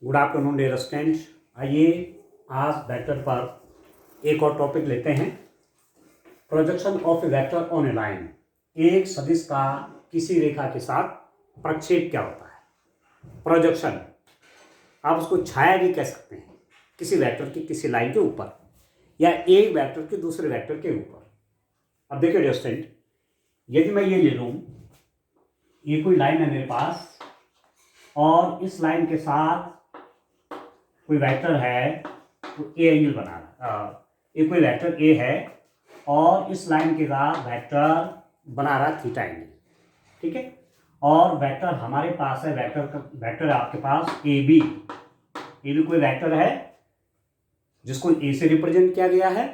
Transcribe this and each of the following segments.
Good afternoon dear student. आइए आज vector पर एक और टॉपिक लेते हैं। Projection of a vector on A line. एक सदिश का किसी रेखा के साथ प्रक्षेप क्या होता है? प्रोजेक्शन, आप उसको छाया भी कह सकते हैं किसी वेक्टर की किसी लाइन के ऊपर या एक वेक्टर के दूसरे वेक्टर के ऊपर। अब देखिए डियर स्टूडेंट, यदि मैं ये ले लूँ, ये कोई लाइन है मेरे पास और इस लाइन के साथ कोई वेक्टर है तो ए एंगल बना रहा है। ये कोई वेक्टर ए है और इस लाइन के साथ वेक्टर बना रहा थीटा एंगल, ठीक है। और वेक्टर हमारे पास है, वेक्टर है आपके पास ए बी कोई वेक्टर है जिसको ए से रिप्रेजेंट किया गया है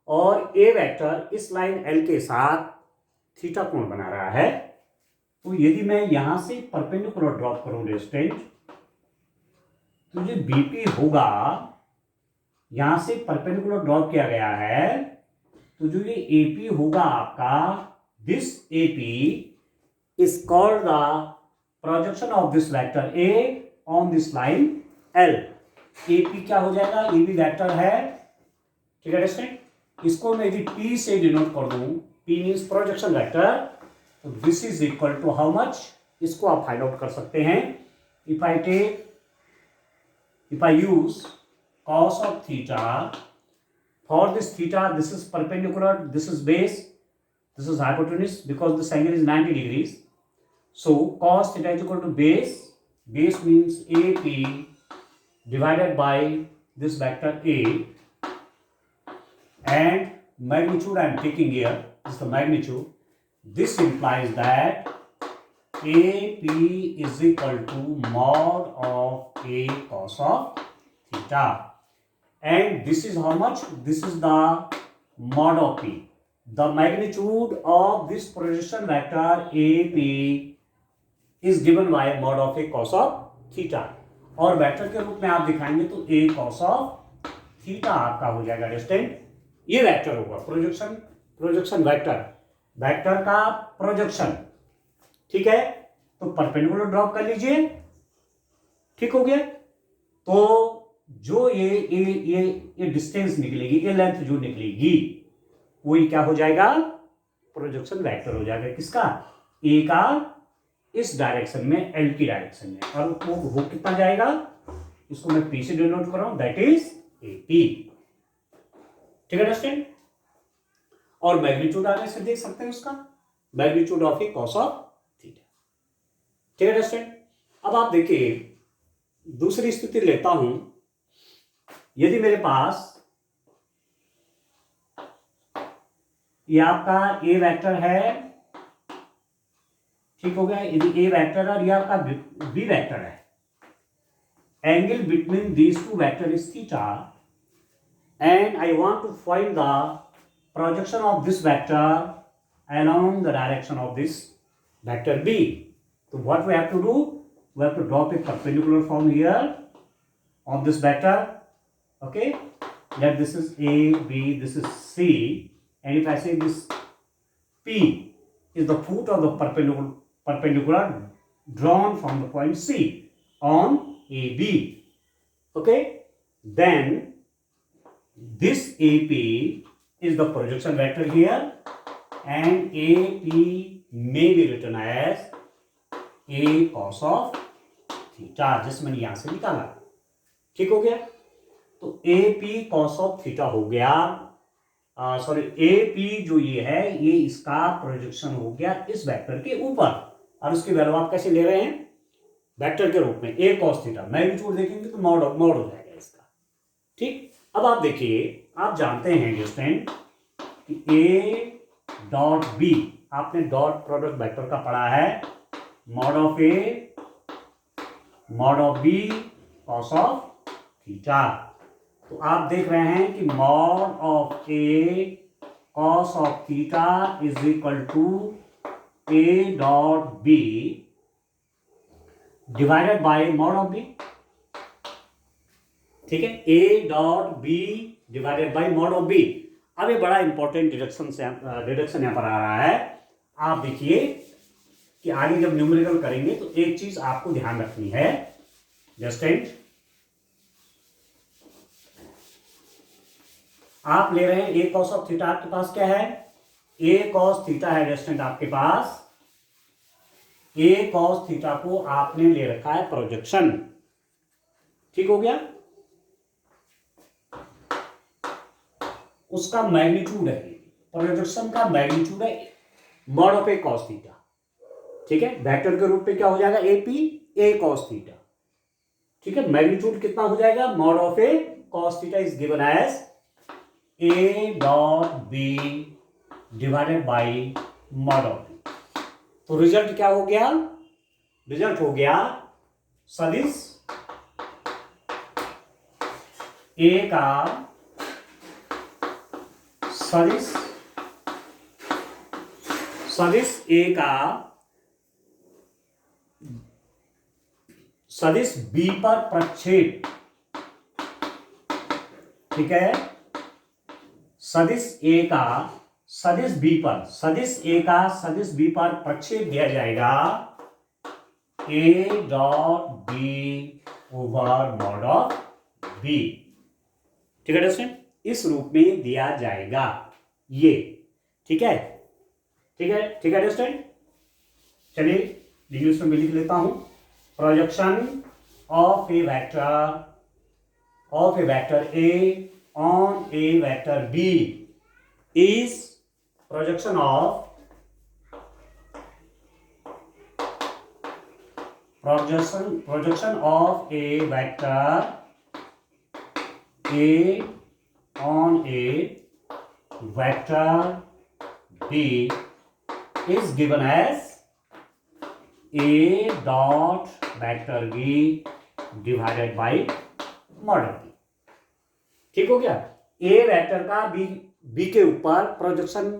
और ए वेक्टर इस लाइन एल के साथ थीटा कोण बना रहा है। तो यदि मैं यहां से परपेंडिकुलर ड्रॉप करूं डिस्टेंस, तो जो बीपी होगा, यहां से परपेंडिकुलर ड्रॉप किया गया है, तो जो ये एपी होगा आपका, this AP is called the projection of this vector A on this line L. AP क्या हो जाएगा? ये भी वेक्टर है, ठीक है स्टूडेंट। इसको मैं यदि पी से डिनोट कर दूं, पी मीन्स प्रोजेक्शन वेक्टर, तो this is equal to how much? इसको आप फाइंड आउट कर सकते हैं। if I use cos of theta, for this theta, this is perpendicular, this is base, this is hypotenuse, because this angle is 90 degrees. So cos theta is equal to base means AP divided by this vector A, and magnitude I am taking here, this is the magnitude. This implies that AP is equal to mod of A cos of theta, and this is how much? This is the mod of P. The magnitude of this projection vector AP is given by mod of A cos of theta, और vector के रूप में आप दिखाएंगे तो A cos of theta आपका हो जाएगा डिस्टेंट। ये वेक्टर होगा प्रोजेक्शन वेक्टर का प्रोजेक्शन, ठीक है। तो परपेंडिकुलर ड्रॉप कर लीजिए, ठीक हो गया। तो जो ये डिस्टेंस निकलेगी, ये लेंथ जो निकलेगी, वही क्या हो जाएगा? प्रोजेक्शन वेक्टर हो जाएगा। किसका? ए का, इस डायरेक्शन में, एल की डायरेक्शन में। और वो कितना जाएगा? इसको मैं पी से डिनोट कर रहा हूं, दैट इज ए पी, ठीक है स्टूडेंट। और मैग्नीट्यूड आगे से देख सकते हैं उसका, magnitude of A cos of theta, ठीक है स्टूडेंट। अब आप देखिए, दूसरी स्थिति लेता हूं। यदि मेरे पास ये आपका ए वेक्टर है, ठीक हो गया। यदि ए वेक्टर और ये आपका बी वेक्टर है, angle between these two vector is theta, and I want to find the projection of this vector along the direction of this vector B. So what we have to do? We have to drop a perpendicular from here on this vector. Okay, let this is A, B, this is C, and if I say this P is the foot of the perpendicular drawn from the point C on AB. Okay, then this AP is the projection vector here, and AP may be written as A cos of theta, जिस मैंने यहां से निकाला, ठीक हो गया। तो AP cos of theta हो गया, सॉरी AP जो ये है, ये इसका प्रोजेक्शन हो गया इस वेक्टर के ऊपर, और उसकी वैल्यू आप कैसे ले रहे हैं? वेक्टर के रूप में, A cos theta। मैग्नीट्यूड देखेंगे तो मॉड हो जाएगा इसका, ठीक। अब आप देखिए, आप जानते हैं स्टूडेंट कि A डॉट बी, आपने डॉट प्रोडक्ट वेक्टर का पढ़ा है, mod of A mod of B cos of theta. तो आप देख रहे हैं कि mod of A cos of theta is equal to A dot B divided by mod of B, ठीक है। A dot B divided by mod of B. अब ये बड़ा इंपॉर्टेंट डिडक्शन यहां पर आ रहा है। आप देखिए कि आगे जब न्यूमेरिकल करेंगे तो एक चीज आपको ध्यान रखनी है, जस्ट आप ले रहे हैं ए कॉस ऑफ थीटा, आपके पास क्या है, ए कॉस थीटा है स्टूडेंट आपके पास। ए कॉस थीटा को आपने ले रखा है प्रोजेक्शन, ठीक हो गया। उसका मैग्नीट्यूड है, प्रोजेक्शन का मैग्नीट्यूड है mod of A cos theta, ठीक है। वेक्टर के रूप में क्या हो जाएगा, A P A cos theta, ठीक है। मैग्नीट्यूड कितना हो जाएगा, mod of A cos theta is given as A dot B divided by mod of B. तो रिजल्ट क्या हो गया, रिजल्ट हो गया सदिश ए का सदिश ए का सदिश बी पर प्रक्षेप, ठीक है। सदिश ए का सदिश बी पर, सदिश ए का सदिश बी पर प्रक्षेप दिया जाएगा A dot B over mod of B, ठीक है दोस्तों, इस रूप में दिया जाएगा ये, ठीक है, ठीक है, ठीक है दोस्तों। चलिए इंग्लिश में लिख लेता हूं, projection of a vector A on a vector B is projection of a vector A on a vector B is given as A dot vector B divided by mod of B, ठीक हो गया। A vector का B के ऊपर projection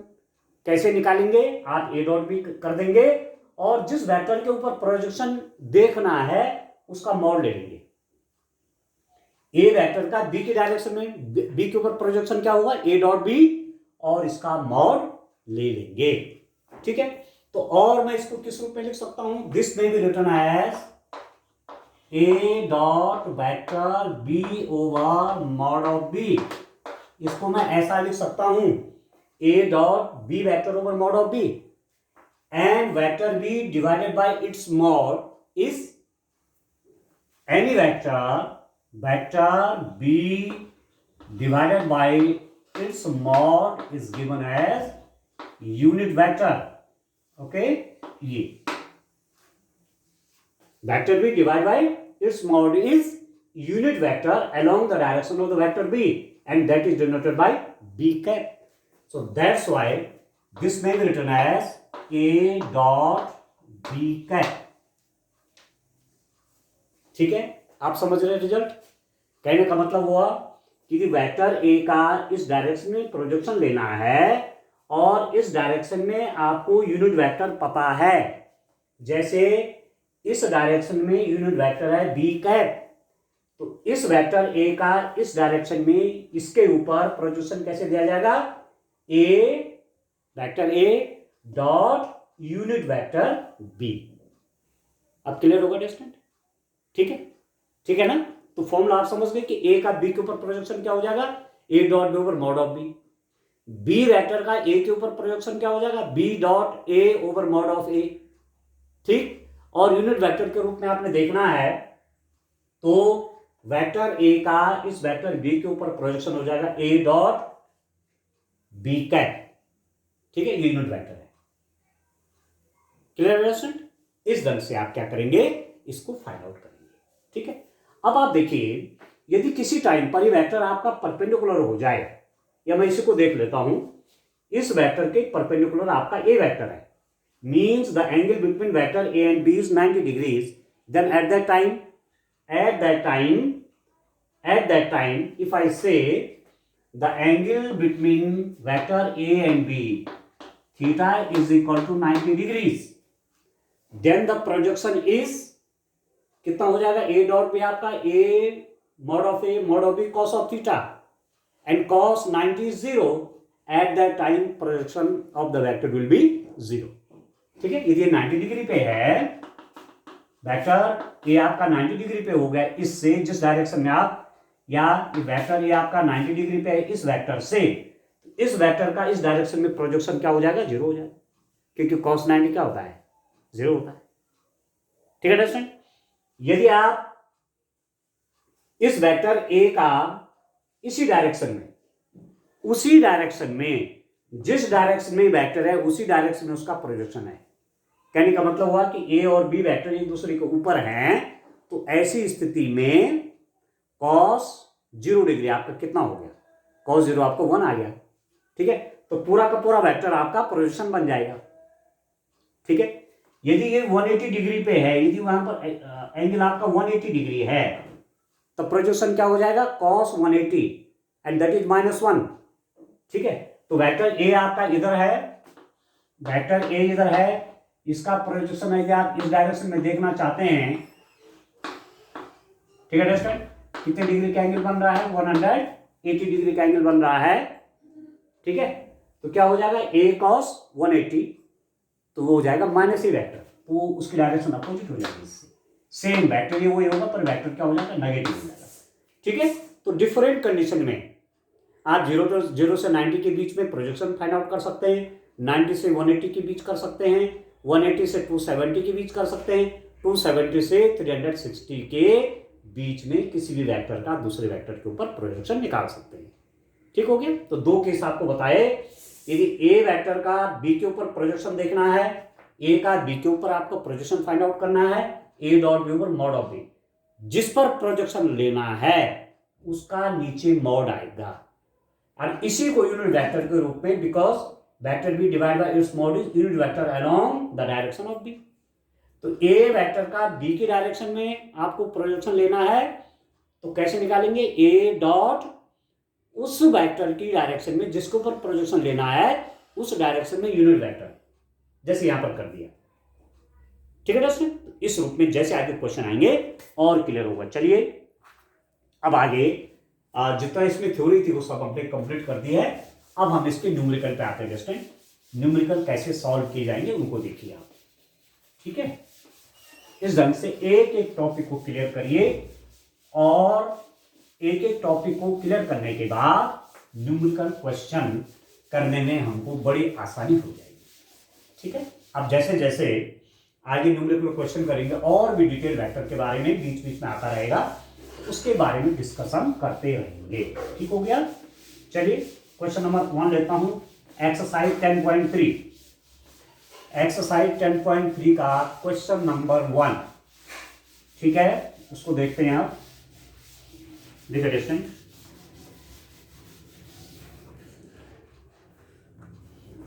कैसे निकालेंगे, आप A dot B कर देंगे और जिस वेक्टर के ऊपर प्रोजेक्शन देखना है उसका मॉड ले लेंगे। ए वेक्टर का बी के डायरेक्शन में, बी के ऊपर प्रोजेक्शन क्या होगा, ए डॉट बी, और इसका मॉड ले लेंगे, ठीक है। तो और मैं इसको किस रूप में लिख सकता हूं, दिस में भी written as A dot vector B over mod of B. इसको मैं ऐसा लिख सकता हूं, A dot B vector over mod of B and vector B divided by its mod is any vector b divided by its mod is given as unit vector, okay। ये vector b divided by its mod is unit vector along the direction of the vector b and that is denoted by b cap, so that's why this may be written as a dot b cap, ठीक है। आप समझ रहे हैं result, कहने का मतलब हुआ कि वेक्टर ए का इस डायरेक्शन में प्रोजेक्शन लेना है और इस डायरेक्शन में आपको यूनिट वेक्टर पता है, जैसे इस डायरेक्शन में यूनिट वेक्टर है बी कैप, तो इस वेक्टर ए का इस डायरेक्शन में इसके ऊपर प्रोजेक्शन कैसे दिया जाएगा, A vector A dot unit vector B. अब क्लियर होगा स्टूडेंट, ठीक है, ठीक है ना। तो फॉर्मूला आप समझ गए कि ए का बी के ऊपर प्रोजेक्शन क्या हो जाएगा, A dot B over mod of B. B vector का ए के ऊपर प्रोजेक्शन क्या हो जाएगा, B dot A over mod of A, ठीक। और यूनिट वेक्टर के रूप में आपने देखना है तो वेक्टर ए का इस वेक्टर बी के ऊपर प्रोजेक्शन हो जाएगा ए डॉट बी कैप, ठीक है, यूनिट वेक्टर है। क्लियर है स्टूडेंट, इस ढंग से आप क्या करेंगे, इसको फाइंड आउट करेंगे, ठीक है। अब आप देखिए, यदि किसी टाइम पर ये वेक्टर आपका परपेंडिकुलर हो जाए, या मैं इसी को देख लेता हूं, इस वेक्टर के परपेंडिकुलर आपका ए वेक्टर है, means the angle between vector A and B is 90 degrees, then at that time if I say the angle between vector A and B theta is equal to 90 degrees, then the projection is कितना हो जाएगा, A dot B आपका A mod of B cos of theta and cos 90 is 0, at that time projection of the vector will B 0, ठीक है। यदि 90 degree पे है vector ए आपका 90 डिग्री पे हो गया, इससे जिस डायरेक्शन में आप या वेक्टर ये आपका 90 डिग्री पे है इस वेक्टर से, इस वेक्टर का इस डायरेक्शन में प्रोजेक्शन क्या हो जाएगा, 0 हो जाएगा, क्योंकि cos 90 क्या होता है, 0 होता है। ठीक है दोस्तों, यदि आप इस वेक्टर ए का इसी डायरेक्शन में, उसी डायरेक्शन में, जिस डायरेक्शन में वेक्टर है उसी डायरेक्शन में उसका प्रोजेक्शन है, कहने का मतलब हुआ कि ए और बी वेक्टर एक दूसरे के ऊपर हैं, तो ऐसी स्थिति में cos 0 डिग्री आपका कितना हो गया, cos 0 आपको 1 आ गया। ठीक है, तो पूरा का पूरा वेक्टर आपका प्रोजेक्शन बन जाएगा। ठीक है, यदि ये 180 डिग्री पे है, यदि वहां पर एंगल आपका 180 डिग्री है, तो प्रोजेक्शन क्या हो जाएगा, cos 180 एंड दैट इज -1। ठीक है, तो वेक्टर ए आपका इधर है, वेक्टर ए इधर है, इसका प्रोजेक्शन है, आप इस डायरेक्शन में देखना चाहते हैं। ठीक है दोस्तों, कितने डिग्री का एंगल बन रहा है, 180 डिग्री का एंगल बन रहा है। ठीक है, तो क्या हो जाएगा, ए cos 180, तो वो हो जाएगा माइनस ए वेक्टर, तो वो उसकी डायरेक्शन अपोजिट हो जाएगी इससे। सेम वेक्टर ये वही होगा, पर वेक्टर क्या हो जाएगा, नेगेटिव हो जाएगा। ठीक है, तो डिफरेंट कंडीशन में आप 0 से 90 के बीच में प्रोजेक्शन फाइंड आउट कर सकते हैं, 90 से 180 के बीच कर सकते हैं, 180 से 270 के बीच कर सकते हैं, 270 से 360 के बीच में किसी भी वेक्टर का दूसरे वेक्टर के ऊपर प्रोजेक्शन निकाल सकते हैं। ठीक हो गया, तो दो केस आपको बताए। यदि ए वेक्टर का बी के ऊपर प्रोजेक्शन देखना है, ए का बी के ऊपर आपको प्रोजेक्शन फाइंड आउट करना है, A dot B over mod of B, जिस पर प्रोजेक्शन लेना है उसका नीचे मॉड आएगा, और इसी को यूनिट वेक्टर के रूप में, because vector B divide by its mod is unit vector along the direction of B. तो ए वेक्टर का बी की डायरेक्शन में आपको प्रोजेक्शन लेना है, तो कैसे निकालेंगे, ए डॉट उस वेक्टर की डायरेक्शन में जिसके ऊपर प्रोजेक्शन लेना है उस डायरेक्शन में यूनिट वेक्टर, जैसे यहां पर कर दिया। ठीक है दोस्तों, इस रूप में जैसे आगे क्वेश्चन आएंगे और क्लियर होगा। चलिए अब आगे जितना इसमें थ्योरी थी वो सब हमने कंप्लीट कर दी है। अब हम इसके न्यूमेरिकल पे आते हैं दोस्तों। न्यूमेरिकल कैसे सॉल्व किए जाएंगे उनको देखिए आप। ठीक है, इस ढंग से एक एक टॉपिक को क्लियर करिए, और एक एक टॉपिक को क्लियर करने के बाद न्यूमेरिकल क्वेश्चन करने में हमको बड़ी आसानी हो जाएगी। ठीक है, अब जैसे जैसे आगे न्यूमेरिकल क्वेश्चन करेंगे और भी डिटेल वेक्टर के बारे में बीच बीच में आता रहेगा, उसके बारे में डिस्कशन करते रहेंगे। ठीक हो गया, चलिए क्वेश्चन नंबर 1 लेता हूं, एक्सरसाइज 10.3। एक्सरसाइज 10.3 का क्वेश्चन नंबर 1। ठीक है, उसको देखते हैं आप, देखिए दोस्तों,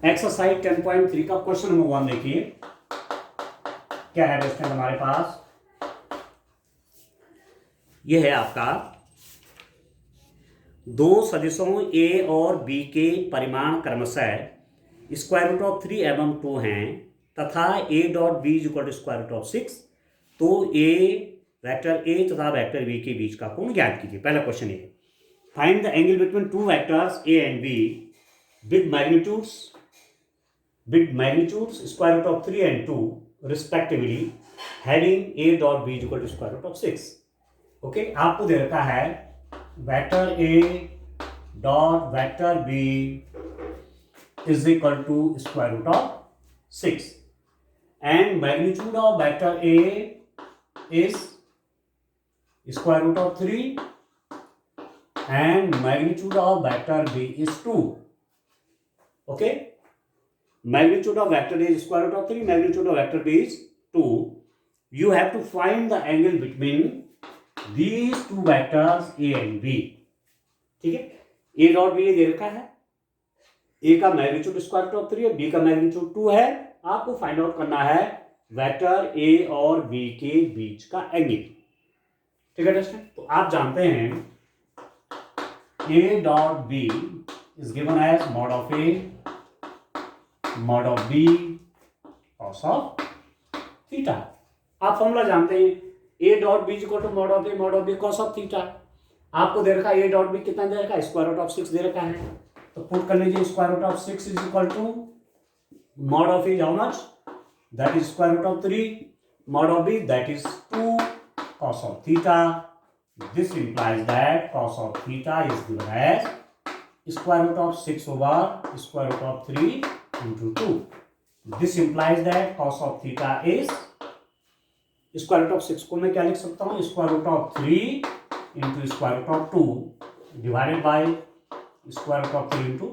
एक्सरसाइज 10.3 का क्वेश्चन नंबर 1 देखिए क्या है दोस्तों हमारे पास। यह है आपका दो सदिशों ए और बी के परिमाण क्रमशः स्क्वायर रूट ऑफ 3 एवं 2 हैं, तथा A dot B is equal to square root of 6, तो ए वेक्टर ए तथा वेक्टर बी के बीच का कोण ज्ञात कीजिए। पहला क्वेश्चन ये, find the angle between two vectors A and B with magnitudes square root of 3 and 2 respectively, having A dot B is equal to square root of 6। Okay, आपको दे रखा है vector A dot vector B is equal to square root of 6 and magnitude of vector A is square root of 3 and magnitude of vector b is 2. Okay, magnitude of vector a is square root of 3, magnitude of vector b is 2. You have to find the angle between these two vectors a and b. ठीक है, a dot b दे रखा है, a का magnitude square root of 3 है, b का magnitude 2 है। आपको find out करना है वेक्टर a और b के बीच का एंगल। ठीक है दोस्तों, तो आप जानते हैं A dot B is given as mod of A, mod of B, cos of theta. आप फॉर्मूला जानते हैं, A dot B is equal to mod of A, mod of B, cos of theta. आपको दे रखा है A dot B कितना दे रखा है, स्क्वायर रूट ऑफ 6 दे रखा है, तो पुट कर लीजिए square root of 6 is equal to mod of A how much, that is square root of 3, mod of B that is 2 cos of theta This implies that cos of theta is given as square root of 6 over square root of 3 into 2. This implies that cos of theta is square root of 6 को मैं क्या लिख सकता हूँ, square root of 3 into square root of 2 divided by square root of 3 into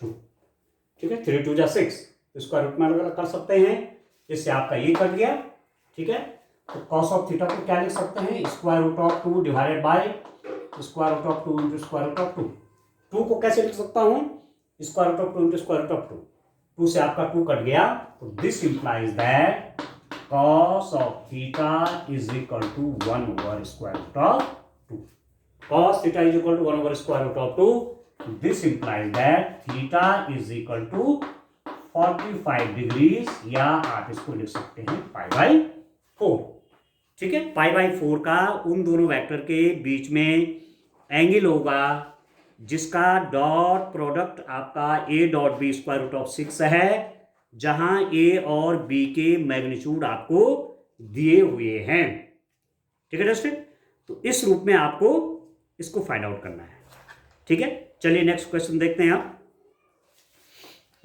2. ठीक है, 3 2 जा 6, square root में अलग अलग कर सकते हैं, इससे आपका ये कट गया। ठीक है, तो cos ऑफ थीटा को क्या लिख सकते हैं, square root of 2 divided by square root of 2 into square root of 2। 2 को कैसे लिख सकता हूं, square root of 2 into square root of 2। 2 से आपका 2 कट गया, तो this implies that cos of theta is equal to 1 over square root of 2। cos theta is equal to 1 over square root of 2। This implies that theta is equal to 45 degrees, या आप इसको लिख सकते हैं pi by 4। ठीक है, pi by 4 का उन दोनों वेक्टर के बीच में एंगल होगा जिसका डॉट प्रोडक्ट आपका a dot B square root of 6 है, जहां a और b के मैग्नीट्यूड आपको दिए हुए हैं। ठीक है दोस्तों, तो इस रूप में आपको इसको फाइंड आउट करना है। ठीक है, चलिए नेक्स्ट क्वेश्चन देखते हैं आप।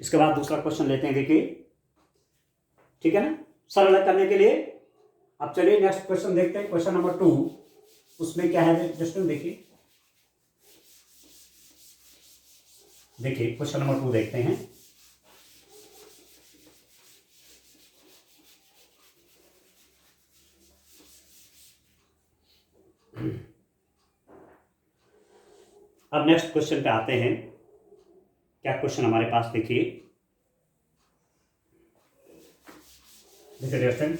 इसके बाद दूसरा क्वेश्चन लेते हैं, देखिए। ठीक है ना, सरल करने के लिए। अब चलिए नेक्स्ट क्वेश्चन देखते हैं, क्वेश्चन नंबर 2। उसमें क्या है जस्ट देखिए, क्वेश्चन नंबर 2 देखते हैं। अब नेक्स्ट क्वेश्चन पे आते हैं। क्या क्वेश्चन हमारे पास, देखिए डियर फ्रेंड,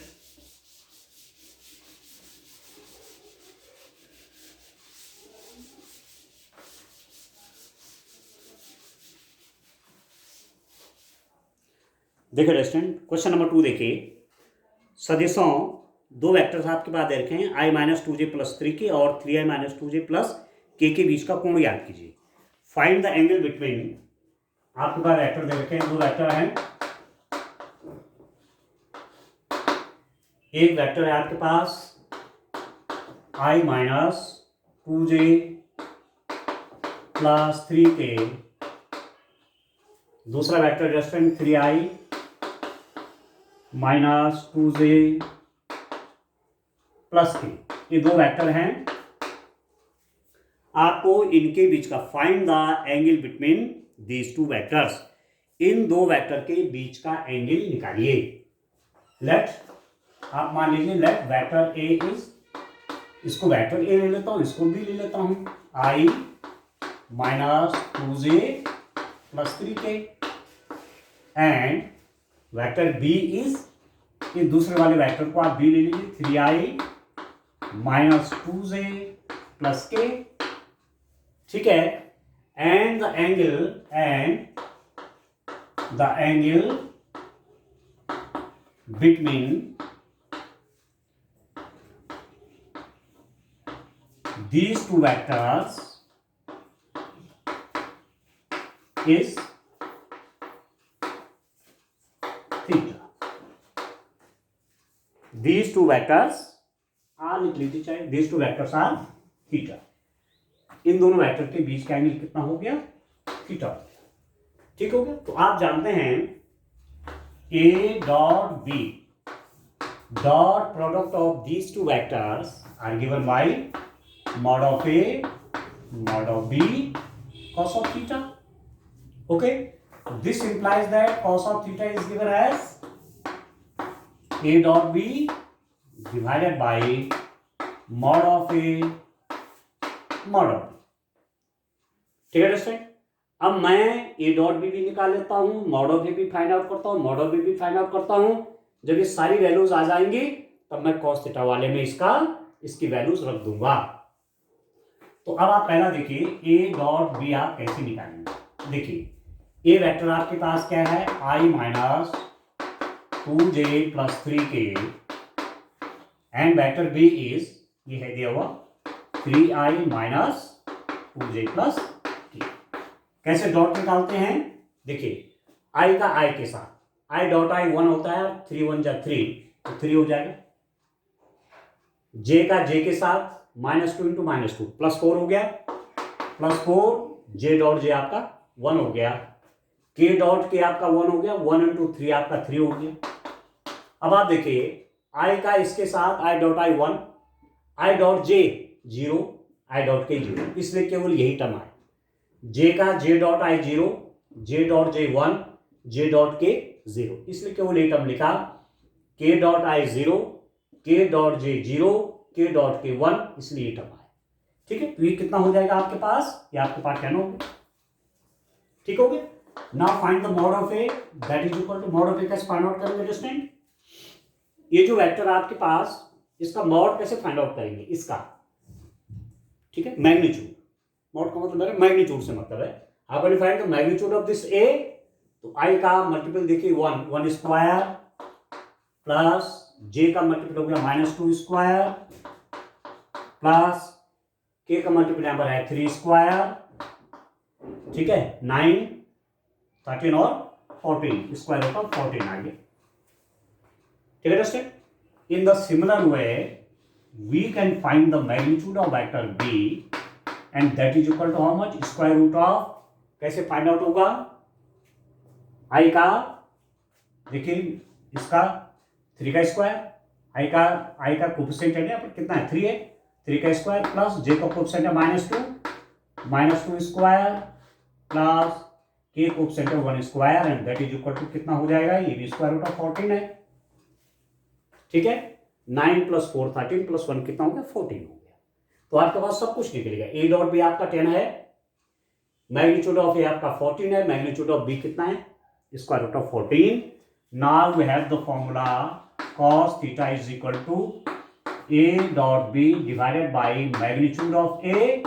देखिए रेस्टोरेंट, क्वेश्चन नंबर 2 देखिए। सदिशों दो वेक्टर्स आपके पास दे रखे हैं, i minus 2j plus 3k और 3i माइनस 2j प्लस k के बीच का कोण याद कीजिए। फाइंड द एंगल बिटवीन, आपके पास वेक्टर दे रखे हैं, दो वेक्टर हैं। एक वेक्टर है आपके पास i minus 2j plus 3k, दूसरा वेक्टर रेस्टोरेंट 3i माइनस 2j प्लस k। ये दो वेक्टर हैं, आपको इनके बीच का find the angle between these two vectors, इन दो वेक्टर के बीच का एंगल निकालिए। लेट, आप मान लीजिए लेट वेक्टर ए इज, इसको वेक्टर ए ले लेता हूं, इसको भी ले लेता हूं, i minus 2j plus 3k, and vector B is, ये दूसरे वाले वेक्टर को आप बी ले लीजिए, 3i माइनस 2j प्लस k। ठीक है, and the angle between these two vectors is theta. These two vectors are, लिख लीजिए चाहे, these two vectors are theta. इन दोनों वेक्टर के बीच का एंगल कितना हो गया, थीटा। ठीक हो गया, तो आप जानते हैं a dot b dot product of these two vectors are given by mod of a mod of b cos of theta. Okay, this implies that cos of theta is given as a dot b divided by mod of a mod of b. ठीक है दोस्तों, अब मैं a dot b भी निकाल लेता हूं, mod of a भी फाइंड आउट करता हूं, mod of b भी फाइंड आउट करता हूं। जब ये सारी वैल्यूज आ जाएंगी तब मैं cos थीटा वाले में इसकी वैल्यूज रख दूंगा। तो अब आप पहला देखिए a डॉट b आप कैसे निकालेंगे। देखिए a वेक्टर आपके पास क्या है, i minus 2j plus 3k, and vector b is, ये है दिया हुआ 3i माइनस 2j प्लस k। कैसे डॉट निकालते हैं, देखिए i का i के साथ, i डॉट i 1 होता है, 3 1 जा 3, तो 3 हो जाएगा। j का j के साथ, -2 इंटू -2 +4 हो गया, +4 जे डॉट जे आपका 1 हो गया, के डॉट के आपका 1 हो गया, 1 इंटू 3 आपका 3 हो गया। अब आप देखिए आई का इसके साथ I dot I 1, I dot J 0, I dot के 0, इसलिए केवल यही टर्म आए। जे का J dot I 0, J dot J 1, J dot के 0, इसलिए केवल यही टर्म लिखा। के डॉट आई 0, के डॉट जे 0, के डॉट के 1, इसलिए ये टर्म आए। ठीक है, तो ये कितना हो जाएगा आपके पास, ये आपके पास 10 हो गया। ठीक हो गया। Now find the mod of A, that is equal to mod of A कैसे फाइंड आउट करेंगे स्टूडेंट? ये जो वेक्टर आपके पास, इसका मॉड कैसे फाइंड आउट करेंगे इसका? ठीक है, मैग्नीट्यूड। मॉड का मतलब है मैग्नीट्यूड से मतलब है। How can you find the magnitude of this A? तो आई का मल्टीपल देखिए 1 स्क्वायर प्लस जे का मल्टीपल हो गया -2 स्क्वायर प्लस के का मल्टीपल यहां पर है 3 स्क्वायर। ठीक है, 9, 13 और 14, स्क्वायर रूट ऑफ 14 आ गया। ठीक है दोस्तों, in the similar way we can find the magnitude of vector B and that is equal to how much, square root of, कैसे फाइंड आउट होगा? आई का देखिए इसका 3 का स्क्वायर, आई का कोफिशिएंट है पर कितना है 3 है, 3 का स्क्वायर प्लस जे का कोफिशिएंट है -2 स्क्वायर प्लस के कोफिशिएंट है 1 square and that is equal to कितना हो जाएगा, ये भी स्क्वायर रूट ऑफ 14 है। ठीक है, 9 + 4 13 + 1 कितना हो गया, 14 हो गया। तो आपके पास सब कुछ निकलेगा। ए डॉट बी आपका 10 है, मैग्नीट्यूड ऑफ ए आपका 14 है, मैग्नीट्यूड ऑफ बी कितना है, square root of 14। Now we have the formula cos theta is equal to A dot B divided by magnitude of A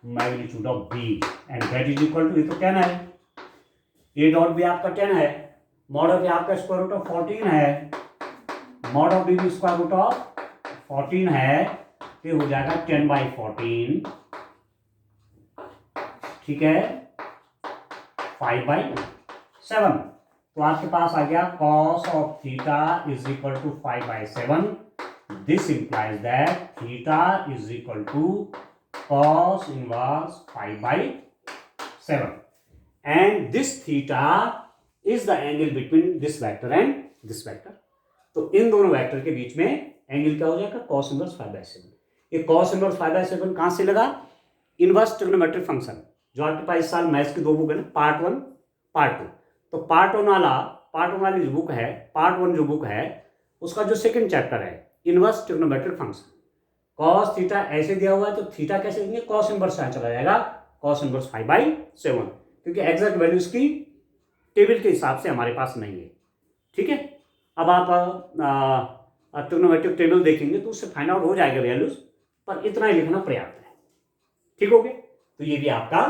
magnitude of B and that is equal to, ये तो 10 है, A dot B आपका 10 है, mod of ए आपका square root of 14 है, mod of B भी square root of 14 है, तो हो जाएगा 10/14। ठीक है, 5/7। तो आपके पास आ गया cos of theta is equal to 5/7। This implies that theta is equal to cos inverse 5/7 and this theta is the angle between this vector and this vector. तो इन दोनों वेक्टर के बीच में एंगल क्या हो जाएगा, cos इनवर्स 5/7। ये cos inverse 5/7 कहां से लगा? इनवर्स ट्रिग्नोमेट्रिक फंक्शन जो आपके पास इस साल मैथ्स की 2 बुक है ना, पार्ट 1 पार्ट 2। तो पार्ट वन वाली जो बुक है, पार्ट 1 जो बुक है उसका जो सेकंड चैप्टर है inverse trigonometric function, cos theta ऐसे दिया हुआ है तो थीटा कैसे देंगे, cos इनवर्स यहाँ चला जाएगा, cos इनवर्स 5/7, क्योंकि एग्जैक्ट वैल्यू इसकी टेबल के हिसाब से हमारे पास नहीं है। ठीक है, अब आप ट्रिग्नोमेट्रिक टेबल देखेंगे तो उससे फाइंड आउट हो जाएगा वैल्यूज, पर इतना ही लिखना पर्याप्त है। ठीक हो गया, तो ये भी आपका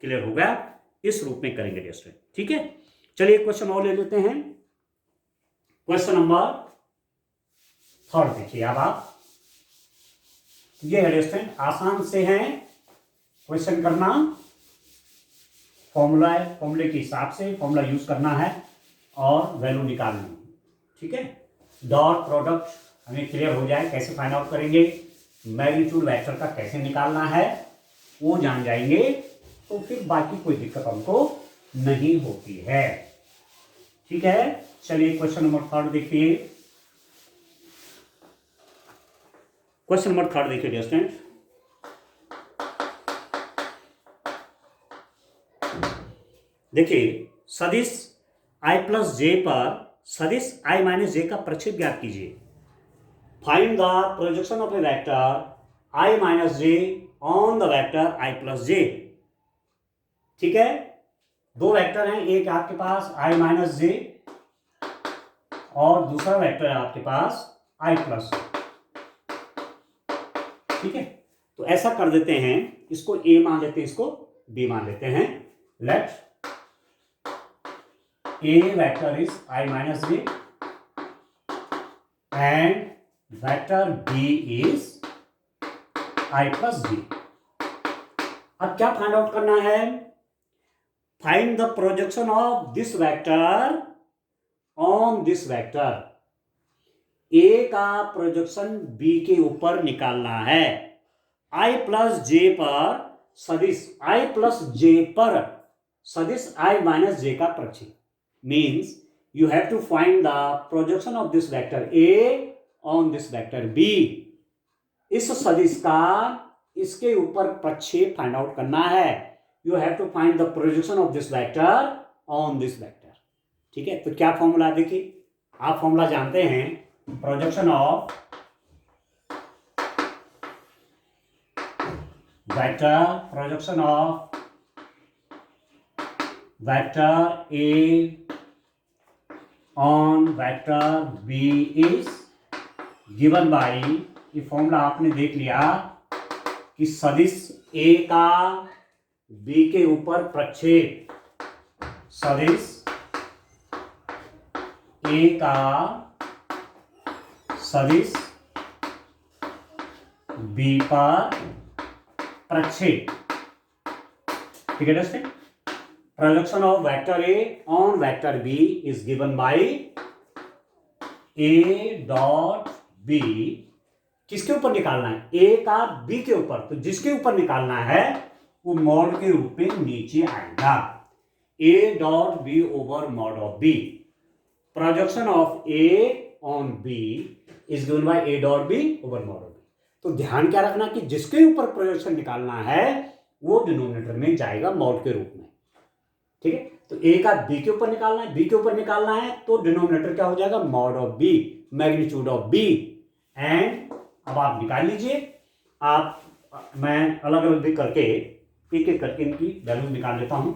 क्लियर हो गया, इस रूप में करेंगे दोस्तों। ठीक है, चलिए क्वेश्चन और ले लेते हैं। क्वेश्चन नंबर 3 देखिए अब आप, ये है दोस्तों, आसान से है क्वेश्चन करना, फॉर्मूले के हिसाब से फॉर्मूला यूज करना है और वैल्यू निकालनी है। ठीक है, डॉट प्रोडक्ट हमें क्लियर हो जाए, कैसे फाइंड आउट करेंगे, मैग्नीट्यूड वेक्टर का कैसे निकालना है वो जान जाएंगे तो फिर बाकी कोई दिक्कत हमको नहीं होती है। ठीक है, चलिए क्वेश्चन नंबर 3 देखिए। क्वेश्चन नंबर 3 देखिए स्टूडेंट, देखिए सदिश i + j पर सदिश i - j का प्रक्षेप ज्ञात कीजिए। Find the projection of a vector i - j on the vector i + j। ठीक है, 2 वेक्टर हैं, एक आपके पास i - j और दूसरा वेक्टर है आपके पास i +। ठीक है, तो ऐसा कर देते हैं, इसको a मान लेते हैं, इसको b मान लेते हैं। Let a vector is i - j and vector b is i + j। अब क्या फाइंड आउट करना है, find the projection of this vector on this vector. a का प्रोजेक्शन b के ऊपर निकालना है। आई प्लस जे पर सदिश आई प्लस जे पर सदिश आई माइनस जे का प्रक्षेप means you have to find the projection of this vector A on this vector B. इस सदिश का इसके ऊपर प्रक्षेप फाइंड आउट करना है. You have to find the projection of this vector on this vector. ठीक है, तो क्या फॉर्मूला देखिए, आप फॉर्मूला जानते हैं. Projection of vector, projection of vector A on vector B is given by, ये फॉर्मूला आपने देख लिया कि सदिश A का B के ऊपर प्रक्षेप, सदिश A का सदिश B पर प्रक्षेप. ठीक है दोस्तों, projection of vector A on vector B is given by A dot B. किसके ऊपर निकालना है? A का B के ऊपर. तो जिसके ऊपर निकालना है वो मॉड के रूप में नीचे आएगा. A dot B over mod of B. Projection of A on B is given by A dot B over mod of B. तो ध्यान क्या रखना कि जिसके ऊपर प्रोजेक्शन निकालना है वो डिनोमिनेटर में जाएगा मॉड के रूप में. ठीक है, तो ए का बी के ऊपर निकालना है, बी के ऊपर निकालना है तो डिनोमिनेटर क्या हो जाएगा? Mod of B, magnitude of B. And अब आप निकाल लीजिए. आप, मैं अलग अलग भी करके एक एक करके इनकी वैल्यू निकाल लेता हूं.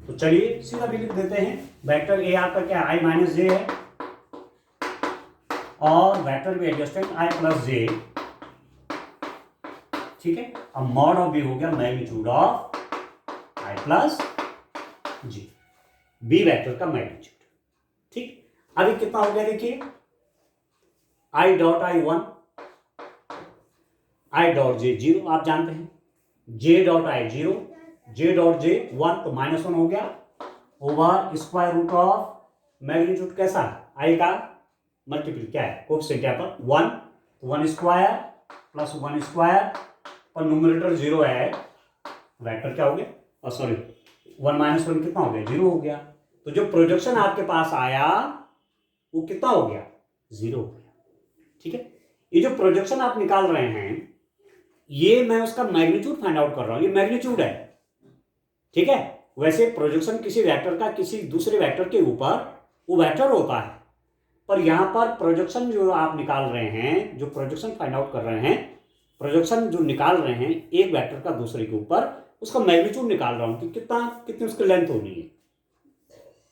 तो चलिए सीधा भी लिख देते हैं. वेक्टर ए आपका क्या, आई माइनस जे है और वेक्टर बी एडजस्टेंट आई प्लस जे. ठीक है, अब मॉड ऑफ बी हो गया magnitude of i plus j, B vector का मैग्नीट्यूड. ठीक, अभी कितना हो गया देखिए, I dot I 1, I dot J 0 आप जानते हैं, J dot I 0, J dot J 1 तो -1 हो गया over square root of magnitude कैसा, आई का मल्टीपल क्या है, कोएफिशिएंट यहाँ पर 1, तो 1 स्क्वायर प्लस 1 स्क्वायर पर न्यूमरेटर 0 है, वेक्टर क्या हो गया, सॉरी 1 - 1 कितना हो गया, 0 हो गया. तो जो प्रोजेक्शन आपके पास आया वो कितना हो गया, 0 हो गया. ठीक है, ये जो प्रोजेक्शन आप निकाल रहे हैं ये मैं उसका मैग्नीट्यूड फाइंड आउट कर रहा हूं, ये मैग्नीट्यूड है. ठीक है, वैसे प्रोजेक्शन किसी वेक्टर का किसी दूसरे वेक्टर के ऊपर वो वेक्टर होता है, पर यहां पर प्रोजेक्शन जो आप निकाल रहे हैं, जो प्रोजेक्शन फाइंड आउट कर रहे हैं, प्रोजेक्शन जो निकाल रहे हैं एक वेक्टर का दूसरे के ऊपर, उसका मैग्नीट्यूड निकाल रहा हूं कि कितनी उसकी लेंथ होनी है,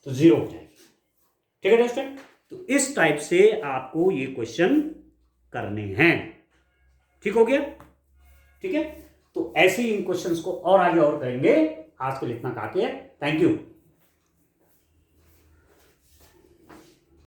तो 0 हो जाएगी. ठीक है दोस्तों, तो इस टाइप से आपको ये क्वेश्चन करने हैं. ठीक हो गया. ठीक है, तो ऐसे ही इन क्वेश्चंस को और आगे और करेंगे. आज के लिए इतना काफी है. Thank you.